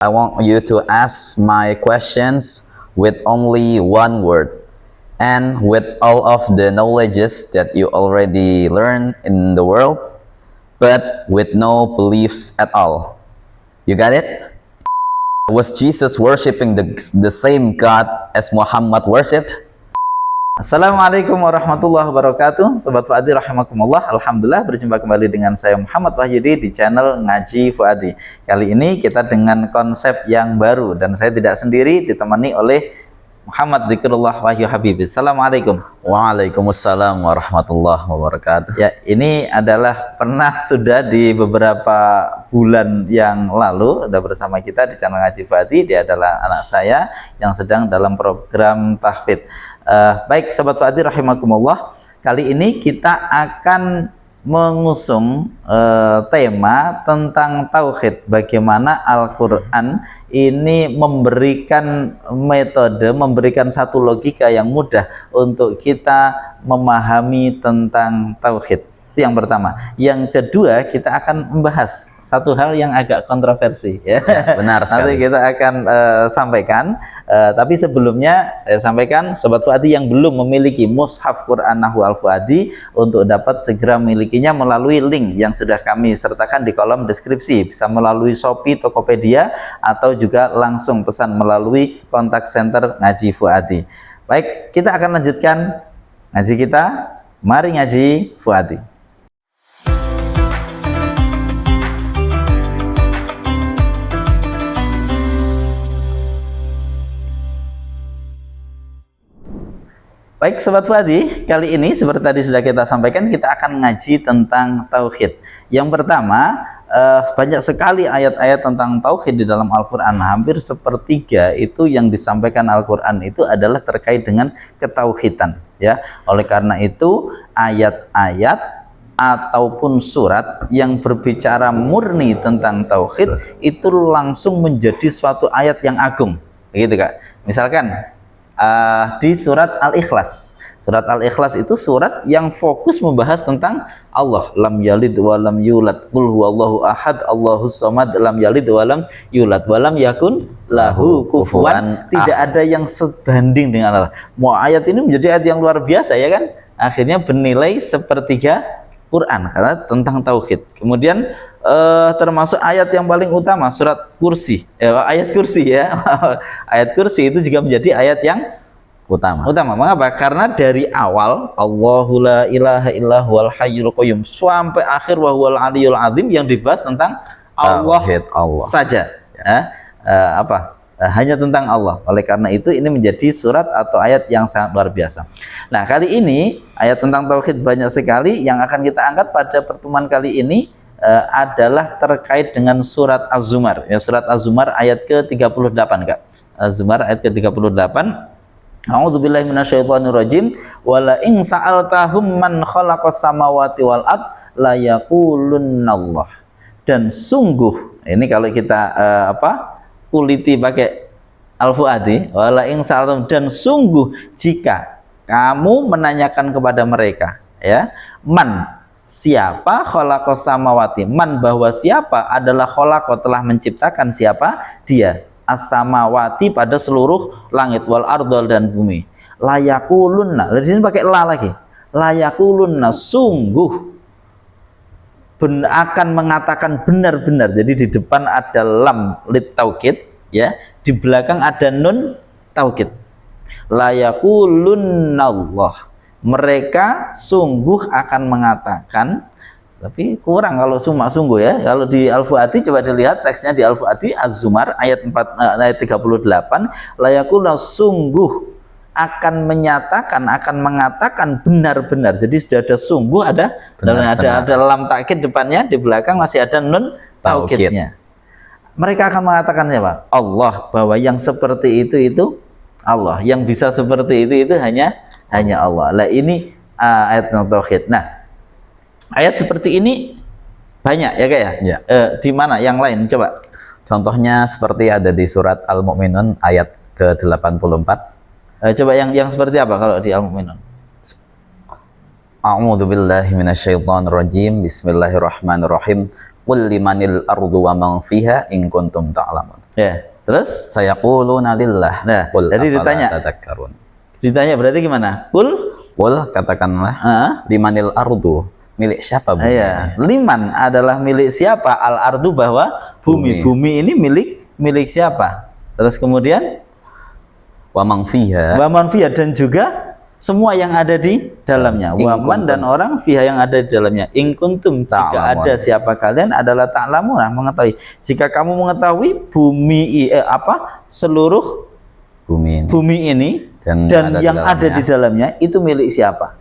I want you to ask my questions with only one word and with all of the knowledges that you already learned in the world, but with no beliefs at all. You got it? Was Jesus worshiping the same God as Muhammad worshipped? Assalamualaikum warahmatullahi wabarakatuh. Sobat Fuadi rahimakumullah. Alhamdulillah berjumpa kembali dengan saya Muhammad Wahyudi di channel Ngaji Fuadi. Kali ini kita dengan konsep yang baru dan saya tidak sendiri, ditemani oleh Muhammad Dzikrullah Wahyu Habibie. Assalamualaikum. Waalaikumsalam warahmatullahi wabarakatuh. Ya, ini adalah pernah sudah di beberapa bulan yang lalu sudah bersama kita di channel Ngaji Fuadi. Dia adalah anak saya yang sedang dalam program tahfidz. Baik Sobat Fuadi rahimakumullah, kali ini kita akan mengusung tema tentang tauhid. Bagaimana Al-Quran ini memberikan metode, memberikan satu logika yang mudah untuk kita memahami tentang tauhid. Itu yang pertama. Yang kedua, kita akan membahas satu hal yang agak kontroversi, ya. Benar sekali. Nanti kita akan sampaikan. Tapi sebelumnya saya sampaikan, Sobat Fuadi yang belum memiliki mushaf Quran Nahwu Al-Fuadi, untuk dapat segera memilikinya melalui link yang sudah kami sertakan di kolom deskripsi. Bisa melalui Shopee, Tokopedia, atau juga langsung pesan melalui kontak center Ngaji Fuadi. Baik, kita akan lanjutkan ngaji kita. Mari ngaji Fuadi. Baik Sobat Fuadi, kali ini seperti tadi sudah kita sampaikan, kita akan ngaji tentang tauhid. Yang pertama, banyak sekali ayat-ayat tentang tauhid di dalam Al-Quran. Hampir sepertiga itu yang disampaikan Al-Quran itu adalah terkait dengan ketauhidan, ya. Oleh karena itu, ayat-ayat ataupun surat yang berbicara murni tentang tauhid itu langsung menjadi suatu ayat yang agung, begitu Kak. Misalkan di surat Al-Ikhlas. Surat Al-Ikhlas itu surat yang fokus membahas tentang Allah. Lam yalid wa lam yulad. Qul huwallahu ahad, Allahus samad, lam yalid wa lam yulad wa lam yakun lahu kufuwan. Tidak ada yang sebanding dengan Allah. Mau ayat ini menjadi ayat yang luar biasa, ya kan? Akhirnya bernilai sepertiga Quran karena tentang tauhid. Kemudian termasuk ayat yang paling utama, surat kursi, ayat kursi, ya. Ayat kursi itu juga menjadi ayat yang utama. Mengapa? Karena dari awal Allahu la ilaha illa huwal hayyul qayyum sampai akhir wa huwal aliyul azim yang dibahas tentang Allah saja, hanya tentang Allah. Oleh karena itu ini menjadi surat atau ayat yang sangat luar biasa. Nah, kali ini ayat tentang tauhid banyak sekali. Yang akan kita angkat pada pertemuan kali ini adalah terkait dengan surat Az-Zumar, ya. Surat Az-Zumar ayat ke-38, Kak. Az-Zumar ayat ke-38. A'udzubillahi minasyaitonirrajim. Wala in sa'altahum man khalaqas samawati wal ard la yaqulunallah. Dan sungguh, ini kalau kita kuliti pakai Al-Fuadi, wala in sa'altahum, dan sungguh jika kamu menanyakan kepada mereka, ya, man, siapa khalaqas samawati, man, bahwa siapa adalah khalaqa, telah menciptakan, siapa dia, as-samawati, pada seluruh langit, wal ardhal, dan bumi. Layakulunna, di sini pakai la lagi, layakulunna, sungguh akan mengatakan benar-benar. Jadi di depan ada lam lit taukid, ya, di belakang ada nun taukid. Layakulunallah, mereka sungguh akan mengatakan, tapi kurang kalau sungguh, ya. Kalau di Al-Fuadi coba dilihat teksnya di Al-Fuadi Az-Zumar ayat 38, layakuna, sungguh akan menyatakan, akan mengatakan benar-benar. Jadi sudah ada sungguh, ada lam takkid depannya, di belakang masih ada nun taukidnya. Mereka akan mengatakannya, Pak, Allah, bahwa yang seperti itu Allah, yang bisa seperti itu hanya Allah. Lah ini ayat tauhid. Nah, ayat seperti ini banyak, ya Kak, ya? Ya. Di mana yang lain? Coba. Contohnya seperti ada di surat Al-Mu'minun ayat ke-84. Coba yang seperti apa kalau di Al-Mu'minun? A'udzubillahi minasyaitonirrajim. Bismillahirrahmanirrahim. Qul limanil ardu wa man fiha in kuntum ta'lamun. Ya, terus Sayaquluna lillah. Nah, Qul jadi afala ditanya. tadhakkarun. ditanya berarti gimana? Kul Qul katakanlah limanil ardu, milik siapa bumi iya, ini? liman adalah milik siapa? Al ardu bahwa bumi. Bumi. Bumi ini milik siapa? Terus kemudian Wa man fiha, waman fiha, dan juga semua yang ada di dalamnya. In Waman dan kuntum. orang fiha yang ada di dalamnya. In kuntum, jika Ta'lamun. ada siapa kalian adalah ta'lamun, mengetahui. Jika kamu mengetahui bumi seluruh bumi ini. bumi ini Dan dan ada di yang ada dalamnya. di dalamnya itu milik siapa?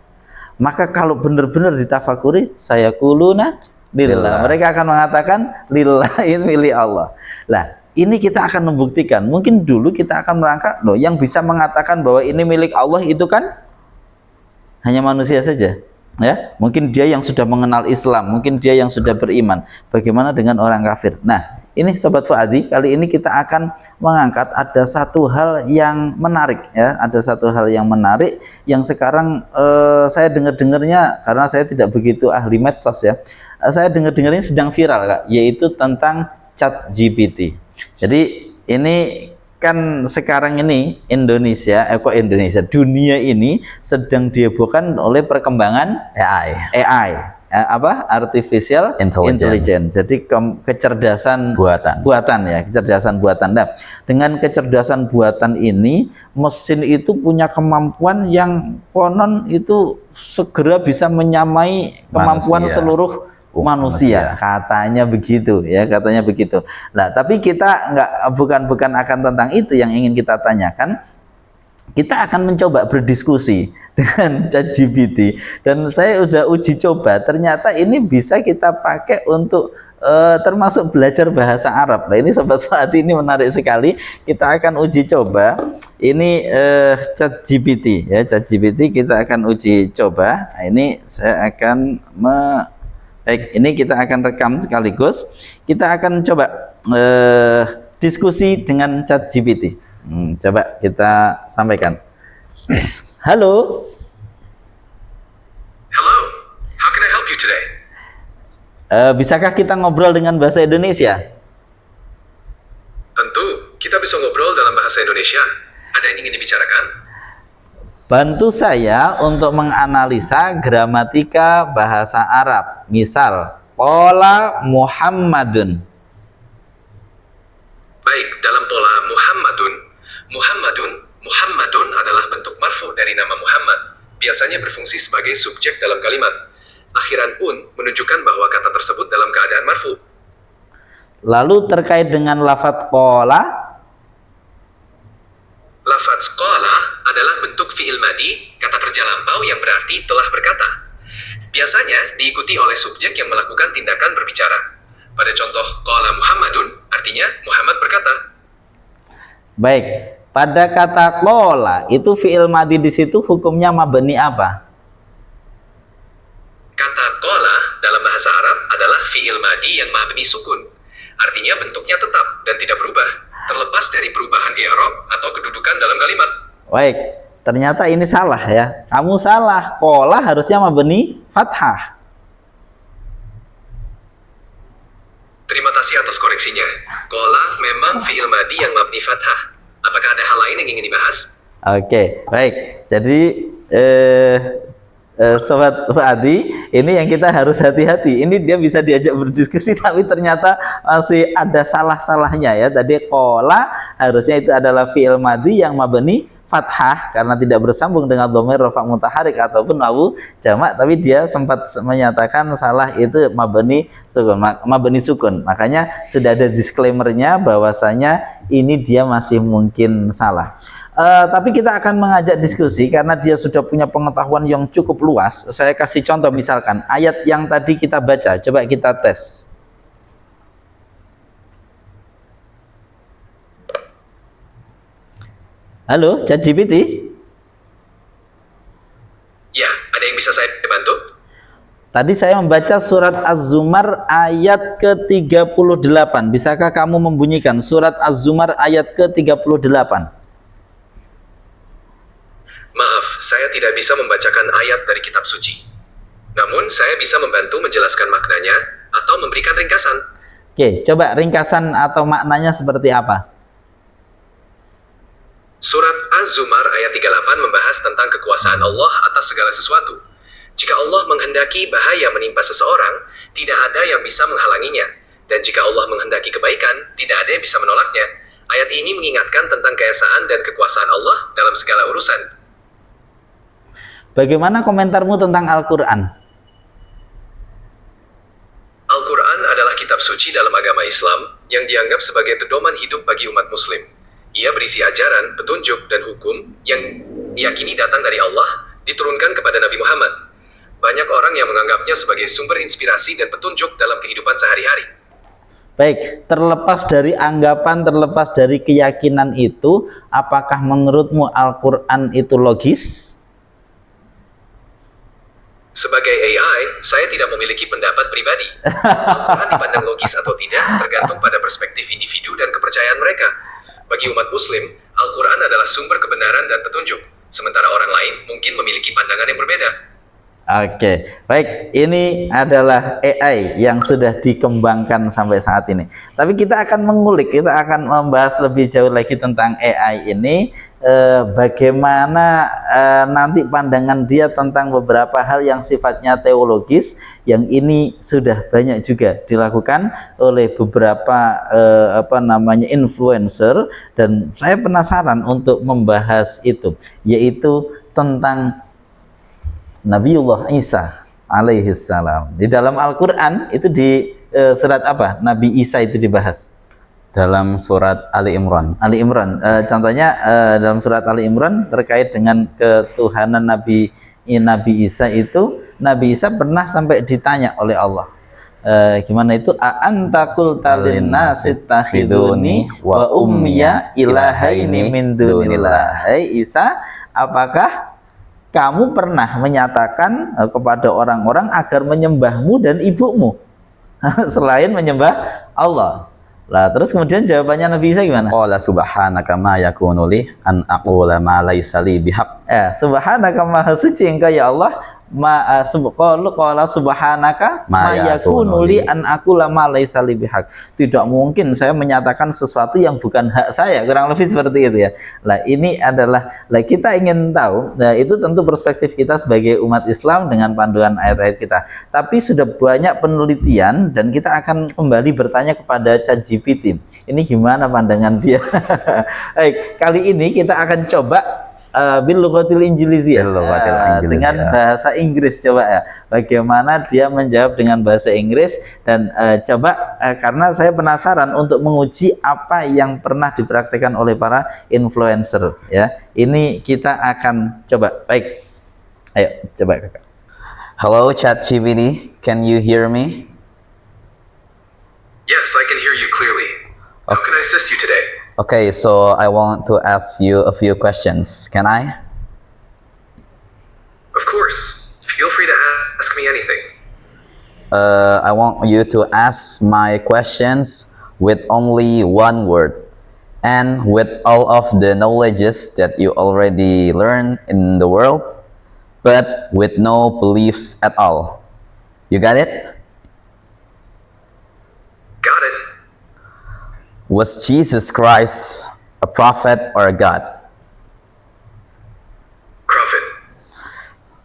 Maka kalau benar-benar ditafakuri, saya kuluna lillah. Lillah. Mereka akan mengatakan lillah, itu milik Allah. Lah, ini kita akan membuktikan. Mungkin dulu kita akan merangkak, loh, yang bisa mengatakan bahwa ini milik Allah itu kan hanya manusia saja. Ya, mungkin dia yang sudah mengenal Islam, mungkin dia yang sudah beriman. Bagaimana dengan orang kafir? Nah, ini Sobat Fuadi, kali ini kita akan mengangkat ada satu hal yang menarik, ya. Ada satu hal yang menarik yang sekarang saya dengar-dengarnya, karena saya tidak begitu ahli medsos, ya. Saya dengar-dengarnya sedang viral, Kak, yaitu tentang ChatGPT. Jadi ini kan sekarang ini Indonesia, dunia ini sedang dihebohkan oleh perkembangan AI, artificial intelligence. Jadi kecerdasan buatan, ya, kecerdasan buatan. Nah, dengan kecerdasan buatan ini, mesin itu punya kemampuan yang konon itu segera bisa menyamai kemampuan seluruh manusia, katanya begitu, ya, katanya begitu. Nah, tapi kita bukan akan tentang itu yang ingin kita tanyakan. Kita akan mencoba berdiskusi dengan ChatGPT, dan saya udah uji coba, ternyata ini bisa kita pakai untuk termasuk belajar bahasa Arab. Nah, ini Sobat Fuadi, ini menarik sekali. Kita akan uji coba ini ChatGPT, ya, ChatGPT kita akan uji coba. Nah, ini saya akan baik, ini kita akan rekam sekaligus. Kita akan coba diskusi dengan ChatGPT. Coba kita sampaikan. Halo. Hello, how can I help you today? Bisakah kita ngobrol dengan bahasa Indonesia? Tentu, kita bisa ngobrol dalam bahasa Indonesia. Ada yang ingin dibicarakan? Bantu saya untuk menganalisa gramatika bahasa Arab. Misal, qala Muhammadun. Baik, dalam pola Muhammadun adalah bentuk marfu dari nama Muhammad. Biasanya berfungsi sebagai subjek dalam kalimat. Akhiran un menunjukkan bahwa kata tersebut dalam keadaan marfu. Lalu terkait dengan lafadz qala, Lafaz qala adalah bentuk fi'il madi, kata kerja lampau yang berarti telah berkata. Biasanya diikuti oleh subjek yang melakukan tindakan berbicara. Pada contoh qala Muhammadun, artinya Muhammad berkata. baik, pada kata qala itu fi'il madi di situ hukumnya mabni apa? Kata qala dalam bahasa Arab adalah fi'il madi yang mabni sukun. Artinya bentuknya tetap dan tidak berubah, terlepas dari perubahan i'rab atau kedudukan dalam kalimat. Baik, ternyata ini salah, ya. Kamu salah. Qala harusnya mabni fathah. Terima kasih atas koreksinya. Qala memang fi'il madi yang mabni fathah. Apakah ada hal lain yang ingin dibahas? Oke, baik. Jadi Sobat Fuadi, ini yang kita harus hati-hati. Ini dia bisa diajak berdiskusi, tapi ternyata masih ada salah-salahnya, ya. Tadi qala harusnya itu adalah fi'il madhi yang mabni fathah karena tidak bersambung dengan dhamir rafa' mutaharik ataupun wawu jamak, tapi dia sempat menyatakan salah itu mabni sukun. Makanya sudah ada disclaimernya bahwasanya ini dia masih mungkin salah. Tapi kita akan mengajak diskusi karena dia sudah punya pengetahuan yang cukup luas. Saya kasih contoh, misalkan ayat yang tadi kita baca, coba kita tes. Halo, ChatGPT. Ya, ada yang bisa saya bantu? Tadi saya membaca surat Az-Zumar ayat ke-38. Bisakah kamu membunyikan surat Az-Zumar ayat ke-38? Maaf, saya tidak bisa membacakan ayat dari kitab suci. Namun, saya bisa membantu menjelaskan maknanya atau memberikan ringkasan. Oke, coba ringkasan atau maknanya seperti apa? Surat Az-Zumar ayat 38 membahas tentang kekuasaan Allah atas segala sesuatu. Jika Allah menghendaki bahaya menimpa seseorang, tidak ada yang bisa menghalanginya. Dan jika Allah menghendaki kebaikan, tidak ada yang bisa menolaknya. Ayat ini mengingatkan tentang keesaan dan kekuasaan Allah dalam segala urusan. Bagaimana komentarmu tentang Al-Quran? Al-Quran adalah kitab suci dalam agama Islam yang dianggap sebagai pedoman hidup bagi umat muslim. Ia berisi ajaran, petunjuk, dan hukum yang diyakini datang dari Allah, diturunkan kepada Nabi Muhammad. Banyak orang yang menganggapnya sebagai sumber inspirasi dan petunjuk dalam kehidupan sehari-hari. Baik, terlepas dari anggapan, terlepas dari keyakinan itu, apakah menurutmu Al-Quran itu logis? Sebagai AI, saya tidak memiliki pendapat pribadi. Al-Quran dipandang logis atau tidak tergantung pada perspektif individu dan kepercayaan mereka. Bagi umat muslim, Al-Quran adalah sumber kebenaran dan petunjuk, sementara orang lain mungkin memiliki pandangan yang berbeda. Oke, baik. Ini adalah AI yang sudah dikembangkan sampai saat ini. Tapi kita akan mengulik, kita akan membahas lebih jauh lagi tentang AI ini. Bagaimana nanti pandangan dia tentang beberapa hal yang sifatnya teologis, yang ini sudah banyak juga dilakukan oleh beberapa influencer, dan saya penasaran untuk membahas itu, yaitu tentang Nabiullah Isa alaihi salam. Di dalam Al-Quran itu di surat apa Nabi Isa itu dibahas? Dalam surat Ali Imran. Ali Imran. Contohnya dalam surat Ali Imran terkait dengan ketuhanan Nabi Isa itu, Nabi Isa pernah sampai ditanya oleh Allah. Gimana itu? A'anta qulta linnasi ittakhiduni wa ummiya ilahaini min dunillah. Hai Isa, apakah kamu pernah menyatakan kepada orang-orang agar menyembahmu dan ibumu selain menyembah Allah? Lah terus kemudian jawabannya Nabi Isa gimana? Qala subhanaka ma yakunu li an aqula ma laysa li bihaq. Subhanaka, maha suci engkau ya Allah. Qala subhanaka ma yakunu li an aqula ma laysa li bihaq. Tidak mungkin saya menyatakan sesuatu yang bukan hak saya, kurang lebih seperti itu ya. Lah ini adalah, kita ingin tahu, itu tentu perspektif kita sebagai umat Islam dengan panduan ayat-ayat kita. Tapi sudah banyak penelitian dan kita akan kembali bertanya kepada ChatGPT. Ini gimana pandangan dia? Baik, kali ini kita akan coba bil lughatil injiliziyah, dengan bahasa Inggris, coba ya bagaimana dia menjawab dengan bahasa Inggris. Dan coba karena saya penasaran untuk menguji apa yang pernah dipraktikkan oleh para influencer ya. Ini kita akan coba. Baik, ayo coba Kakak. Hello ChatGPT, can you hear me? Yes, I can hear you clearly. How can I assist you today? Okay, so I want to ask you a few questions. Can I? Of course. Feel free to ask me anything. I want you to ask my questions with only one word and with all of the knowledges that you already learned in the world, but with no beliefs at all. You got it? Got it. Was Jesus Christ a prophet or a god? Prophet.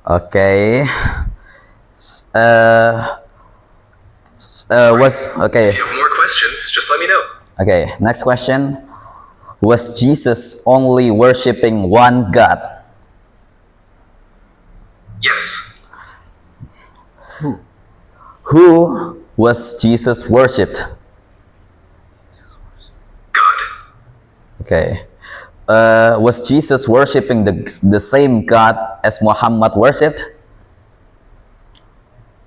Okay. Okay. If you have more questions, just let me know. Okay. Next question. Was Jesus only worshiping one God? Yes. Who was Jesus worshipped? God. Okay. Was Jesus worshiping the same God as Muhammad worshipped?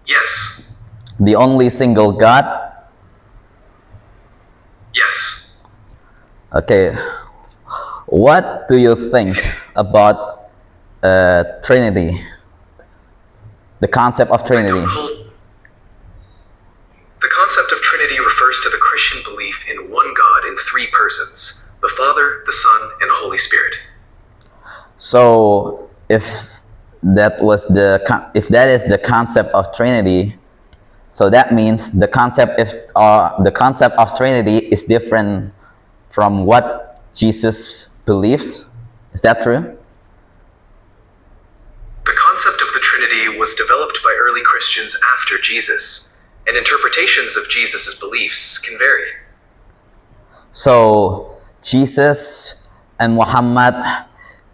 Yes. The only single God? Yes. Okay. What do you think about Trinity? The concept of Trinity. The concept of Trinity refers to the Christian belief in one God in three persons: the Father, the Son, and the Holy Spirit. So, if that is the concept of Trinity, So that means the concept of Trinity is different from what Jesus believes. Is that true? The concept of the Trinity was developed by early Christians after Jesus, and interpretations of Jesus' beliefs can vary. So Jesus and Muhammad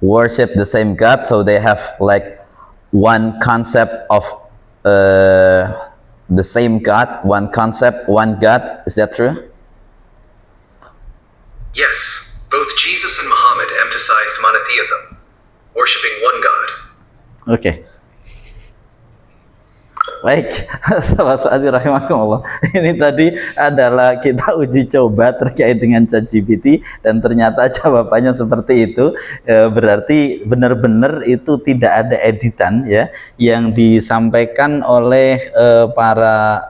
worship the same God, so they have like one concept of the same God, one concept, one God. Is that true? Yes, both Jesus and Muhammad emphasized monotheism, worshiping one God. Oke. Baik, sahabat Fuadi rahimakumullah. Ini tadi adalah kita uji coba terkait dengan ChatGPT dan ternyata jawabannya seperti itu. Berarti benar-benar itu tidak ada editan ya yang disampaikan oleh para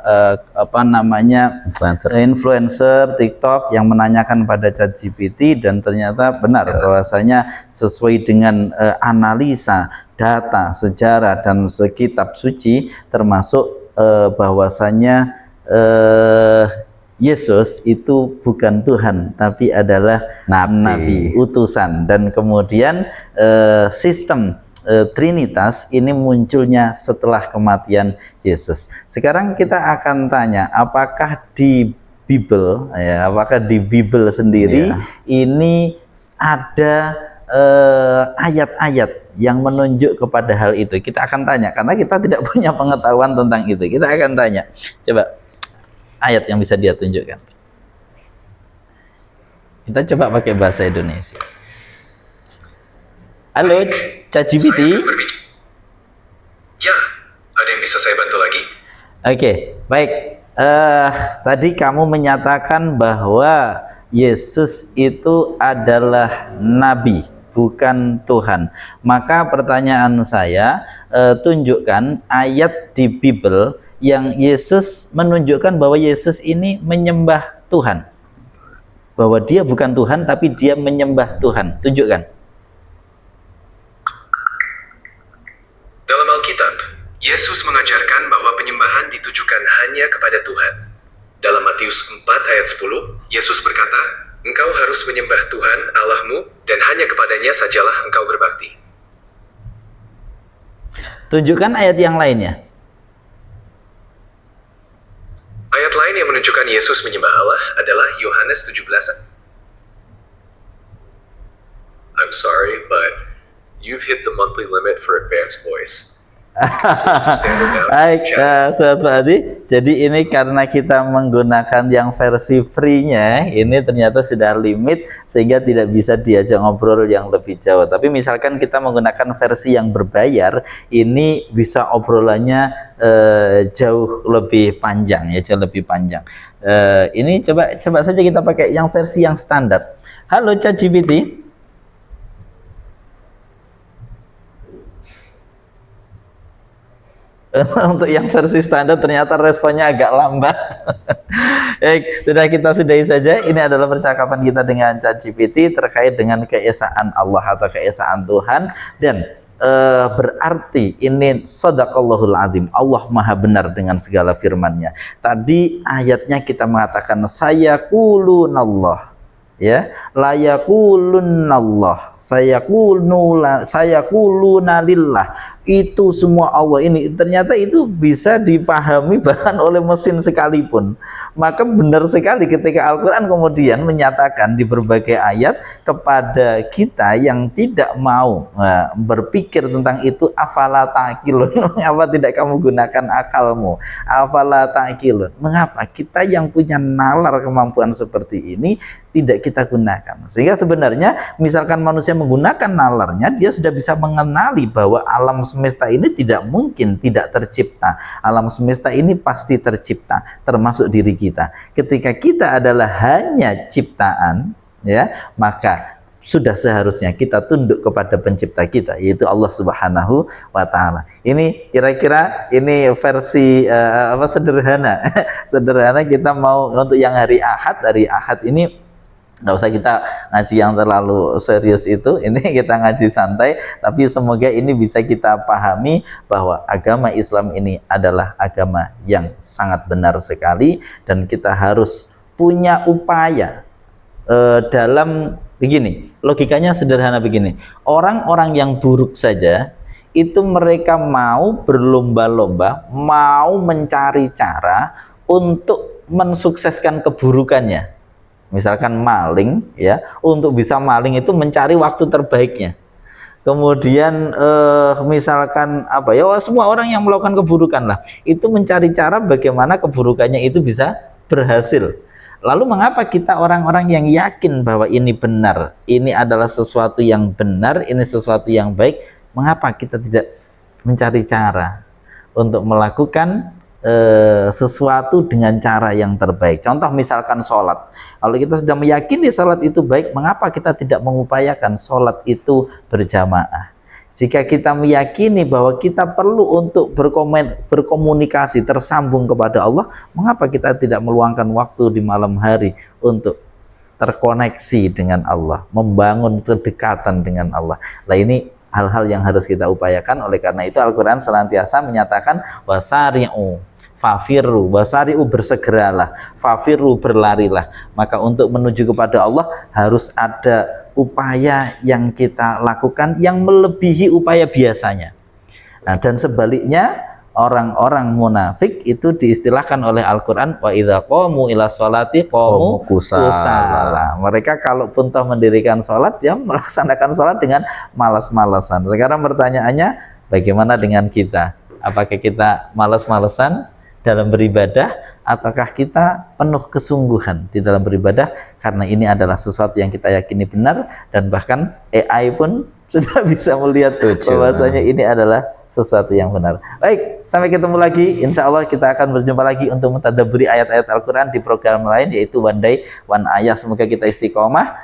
influencer TikTok yang menanyakan pada ChatGPT, dan ternyata benar bahwasanya sesuai dengan analisa data, sejarah, dan kitab suci, termasuk bahwasanya Yesus itu bukan Tuhan, tapi adalah nabi, utusan. Dan kemudian sistem Trinitas ini munculnya setelah kematian Yesus. Sekarang kita akan tanya, apakah di Bible, ya, apakah di Bible sendiri ini ada ayat-ayat yang menunjuk kepada hal itu? Kita akan tanya, karena kita tidak punya pengetahuan tentang itu. Kita akan tanya, coba ayat yang bisa dia tunjukkan. Kita coba pakai bahasa Indonesia. Halo, ChatGPT. Ya, ada yang bisa saya bantu lagi? Oke, baik. Tadi kamu menyatakan bahwa Yesus itu adalah nabi, bukan Tuhan. Maka pertanyaan saya, tunjukkan ayat di Bible yang Yesus menunjukkan bahwa Yesus ini menyembah Tuhan, bahwa dia bukan Tuhan tapi dia menyembah Tuhan. Tunjukkan. Dalam Alkitab, Yesus mengajarkan bahwa penyembahan ditujukan hanya kepada Tuhan. Dalam Matius 4 ayat 10, Yesus berkata, "Engkau harus menyembah Tuhan Allahmu, dan hanya kepadanya sajalah engkau berbakti." Tunjukkan ayat yang lainnya. Ayat lain yang menunjukkan Yesus menyembah Allah adalah Yohanes 17. I'm sorry, but you've hit the monthly limit for advanced voice. Baik, Sobat Fuadi. Jadi ini karena kita menggunakan yang versi free-nya, ini ternyata sudah limit sehingga tidak bisa diajak ngobrol yang lebih jauh. Tapi misalkan kita menggunakan versi yang berbayar, ini bisa obrolannya jauh lebih panjang ya, jauh lebih panjang. Ini coba saja kita pakai yang versi yang standar. Halo ChatGPT. Untuk yang versi standar ternyata responnya agak lambat. Baik, sudah sudahi saja. Ini adalah percakapan kita dengan ChatGPT terkait dengan keesaan Allah atau keesaan Tuhan. Dan berarti ini shadaqallahul azim, Allah maha benar dengan segala firman-Nya. Tadi ayatnya kita mengatakan sayaqulunallah, ya, la yaqulunallah, sayaquluna lillah. Itu semua Allah. Ini ternyata itu bisa dipahami bahkan oleh mesin sekalipun. Maka benar sekali ketika Al-Quran kemudian menyatakan di berbagai ayat kepada kita yang tidak mau berpikir tentang itu, afala ta'qilun, mengapa tidak kamu gunakan akalmu, afala ta'qilun, mengapa kita yang punya nalar kemampuan seperti ini tidak kita gunakan. Sehingga sebenarnya misalkan manusia menggunakan nalarnya, dia sudah bisa mengenali bahwa alam semesta ini tidak mungkin tidak tercipta. Alam semesta ini pasti tercipta, termasuk diri kita. Ketika kita adalah hanya ciptaan, ya, maka sudah seharusnya kita tunduk kepada pencipta kita, yaitu Allah Subhanahu wa Ta'ala. Ini kira-kira ini versi sederhana. Sederhana kita mau untuk yang hari Ahad ini Nggak usah kita ngaji yang terlalu serius itu, ini kita ngaji santai, tapi semoga ini bisa kita pahami bahwa agama Islam ini adalah agama yang sangat benar sekali, dan kita harus punya upaya dalam begini, logikanya sederhana begini, orang-orang yang buruk saja itu mereka mau berlomba-lomba, mau mencari cara untuk mensukseskan keburukannya. Misalkan maling, ya, untuk bisa maling itu mencari waktu terbaiknya. Kemudian misalkan apa ya, semua orang yang melakukan keburukan lah itu mencari cara bagaimana keburukannya itu bisa berhasil. Lalu mengapa kita orang-orang yang yakin bahwa ini benar, ini adalah sesuatu yang benar, ini sesuatu yang baik, mengapa kita tidak mencari cara untuk melakukan sesuatu dengan cara yang terbaik? Contoh misalkan sholat, kalau kita sudah meyakini sholat itu baik, mengapa kita tidak mengupayakan sholat itu berjamaah? Jika kita meyakini bahwa kita perlu untuk berkomunikasi, tersambung kepada Allah, mengapa kita tidak meluangkan waktu di malam hari untuk terkoneksi dengan Allah, membangun kedekatan dengan Allah? Nah, ini hal-hal yang harus kita upayakan. Oleh karena itu Al-Quran senantiasa menyatakan wasari'u fafiru, wasari'u bersegeralah, fafiru berlarilah. Maka untuk menuju kepada Allah harus ada upaya yang kita lakukan yang melebihi upaya biasanya. Nah, dan sebaliknya orang-orang munafik itu diistilahkan oleh Al-Quran wa idza qamu ila sholati qamu kusala. Mereka kalaupun toh mendirikan sholat, ya melaksanakan sholat dengan malas-malasan. Sekarang pertanyaannya, bagaimana dengan kita? Apakah kita malas-malasan dalam beribadah, ataukah kita penuh kesungguhan di dalam beribadah? Karena ini adalah sesuatu yang kita yakini benar, dan bahkan AI pun sudah bisa melihat bahwasanya ini adalah sesuatu yang benar. Baik, sampai ketemu lagi. Insya Allah kita akan berjumpa lagi untuk mentadabburi ayat-ayat Al-Quran di program lain, yaitu One Day One Ayah. Semoga kita istiqomah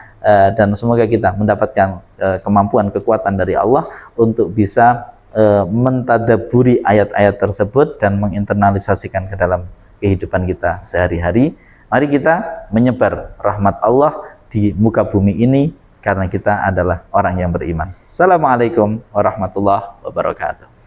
dan semoga kita mendapatkan kemampuan, kekuatan dari Allah untuk bisa mentadabburi ayat-ayat tersebut dan menginternalisasikan ke dalam kehidupan kita sehari-hari. Mari kita menyebar rahmat Allah di muka bumi ini, karena kita adalah orang yang beriman. Assalamualaikum warahmatullahi wabarakatuh.